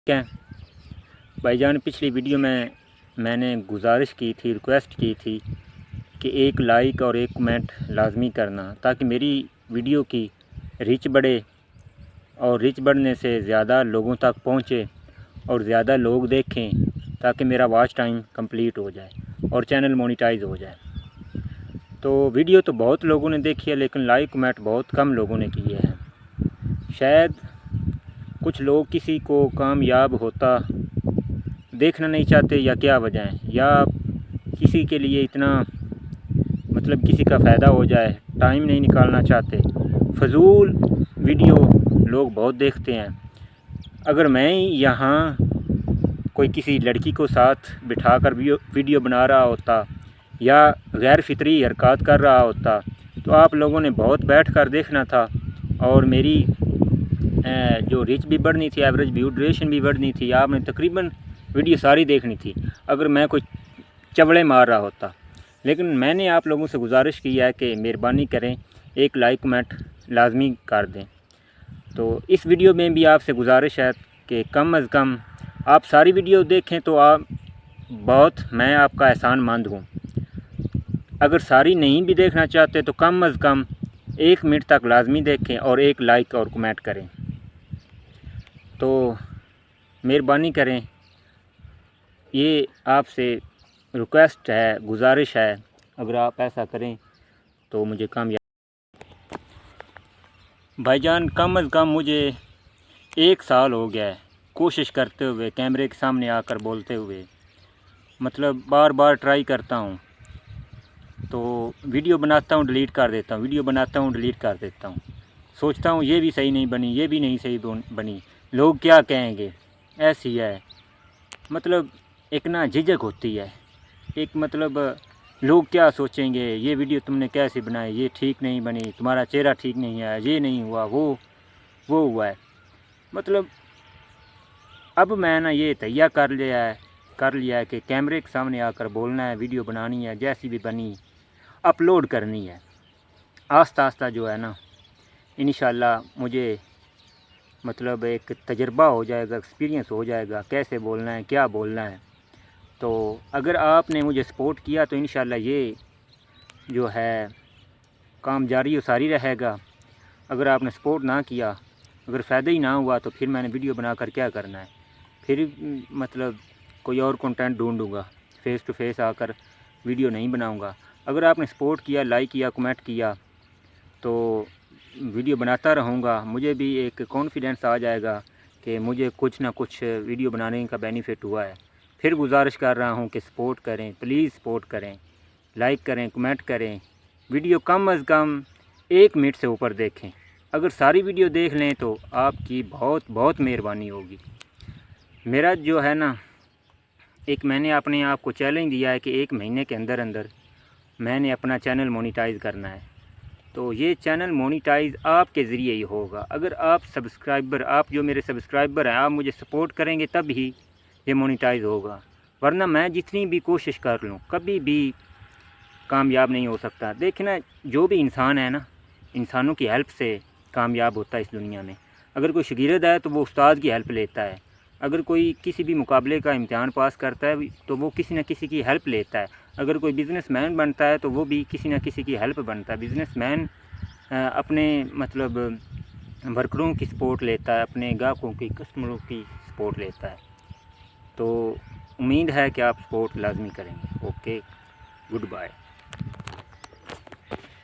ٹھیک ہے بھائی جان، پچھلی ویڈیو میں نے گزارش کی تھی، ریکویسٹ کی تھی کہ ایک لائک اور ایک کمنٹ لازمی کرنا تاکہ میری ویڈیو کی ریچ بڑھے اور ریچ بڑھنے سے زیادہ لوگوں تک پہنچے اور زیادہ لوگ دیکھیں تاکہ میرا واچ ٹائم کمپلیٹ ہو جائے اور چینل مونیٹائز ہو جائے۔ تو ویڈیو تو بہت لوگوں نے دیکھی ہے لیکن لائک کمنٹ بہت کم لوگوں نے کیے ہیں۔ شاید کچھ لوگ کسی کو کامیاب ہوتا دیکھنا نہیں چاہتے یا کیا وجہ ہے، یا کسی کے لیے اتنا کسی کا فائدہ ہو جائے، ٹائم نہیں نکالنا چاہتے۔ فضول ویڈیو لوگ بہت دیکھتے ہیں۔ اگر میں یہاں کوئی کسی لڑکی کو ساتھ بٹھا کر ویڈیو بنا رہا ہوتا یا غیر فطری حرکات کر رہا ہوتا تو آپ لوگوں نے بہت بیٹھ کر دیکھنا تھا اور میری جو ریچ بھی بڑھنی تھی، ایوریج ویو ڈیوریشن بھی بڑھنی تھی، آپ نے تقریباً ویڈیو ساری دیکھنی تھی اگر میں کوئی چوڑے مار رہا ہوتا۔ لیکن میں نے آپ لوگوں سے گزارش کی ہے کہ مہربانی کریں ایک لائک کمنٹ لازمی کر دیں۔ تو اس ویڈیو میں بھی آپ سے گزارش ہے کہ کم از کم آپ ساری ویڈیو دیکھیں تو میں آپ کا احسان مند ہوں۔ اگر ساری نہیں بھی دیکھنا چاہتے تو کم از کم 1 منٹ تک لازمی دیکھیں اور ایک لائک اور کمنٹ کریں۔ تو مہربانی کریں، یہ آپ سے ریکویسٹ ہے، گزارش ہے، اگر آپ ایسا کریں تو مجھے کامیاب۔ بھائی جان، کم از کم مجھے 1 سال ہو گیا ہے کوشش کرتے ہوئے، کیمرے کے سامنے آ کر بولتے ہوئے، بار بار ٹرائی کرتا ہوں تو ویڈیو بناتا ہوں ڈیلیٹ کر دیتا ہوں، ویڈیو بناتا ہوں ڈیلیٹ کر دیتا ہوں، سوچتا ہوں یہ بھی صحیح نہیں بنی، یہ بھی نہیں صحیح بنی، لوگ کیا کہیں گے، ایسی ہے ایک جھجک ہوتی ہے، ایک لوگ کیا سوچیں گے، یہ ویڈیو تم نے کیسے بنائی، یہ ٹھیک نہیں بنی، تمہارا چہرہ ٹھیک نہیں ہے، یہ نہیں ہوا، وہ ہوا ہے۔ اب میں یہ تہیہ کر لیا ہے کہ کیمرے کے سامنے آ کر بولنا ہے، ویڈیو بنانی ہے، جیسی بھی بنی اپلوڈ کرنی ہے۔ آہستہ آہستہ جو ہے نا، انشاءاللہ مجھے ایک تجربہ ہو جائے گا، ایکسپیرینس ہو جائے گا کیسے بولنا ہے، کیا بولنا ہے۔ تو اگر آپ نے مجھے سپورٹ کیا تو انشاءاللہ یہ جو ہے کام جاری و ساری رہے گا۔ اگر آپ نے سپورٹ نہ کیا، اگر فائدہ ہی نہ ہوا تو پھر میں نے ویڈیو بنا کر کیا کرنا ہے، پھر کوئی اور کنٹینٹ ڈھونڈوں گا، فیس ٹو فیس آ کر ویڈیو نہیں بناؤں گا۔ اگر آپ نے سپورٹ کیا، لائک کیا، کمنٹ کیا تو ویڈیو بناتا رہوں گا، مجھے بھی ایک کانفیڈنس آ جائے گا کہ مجھے کچھ نہ کچھ ویڈیو بنانے کا بینیفٹ ہوا ہے۔ پھر گزارش کر رہا ہوں کہ سپورٹ کریں، پلیز سپورٹ کریں، لائک کریں، کمنٹ کریں، ویڈیو کم از کم 1 منٹ سے اوپر دیکھیں۔ اگر ساری ویڈیو دیکھ لیں تو آپ کی بہت بہت مہربانی ہوگی۔ میرا جو ہے نا، میں نے اپنے آپ کو چیلنج دیا ہے کہ 1 مہینے کے اندر میں نے اپنا چینل مونیٹائز کرنا ہے۔ تو یہ چینل مونیٹائز آپ کے ذریعے ہی ہوگا۔ اگر آپ جو میرے سبسکرائبر ہیں، آپ مجھے سپورٹ کریں گے تب ہی یہ مونیٹائز ہوگا، ورنہ میں جتنی بھی کوشش کر لوں کبھی بھی کامیاب نہیں ہو سکتا۔ دیکھنا، جو بھی انسان ہے نا، انسانوں کی ہیلپ سے کامیاب ہوتا ہے اس دنیا میں۔ اگر کوئی شاگرد ہے تو وہ استاد کی ہیلپ لیتا ہے، اگر کوئی کسی بھی مقابلے کا امتحان پاس کرتا ہے تو وہ کسی نہ کسی کی ہیلپ لیتا ہے، اگر کوئی بزنس مین بنتا ہے تو وہ بھی کسی نہ کسی کی ہیلپ بنتا ہے۔ بزنس مین اپنے ورکروں کی سپورٹ لیتا ہے، اپنے گاہکوں کی، کسٹمروں کی سپورٹ لیتا ہے۔ تو امید ہے کہ آپ سپورٹ لازمی کریں گے۔ Okay, good bye.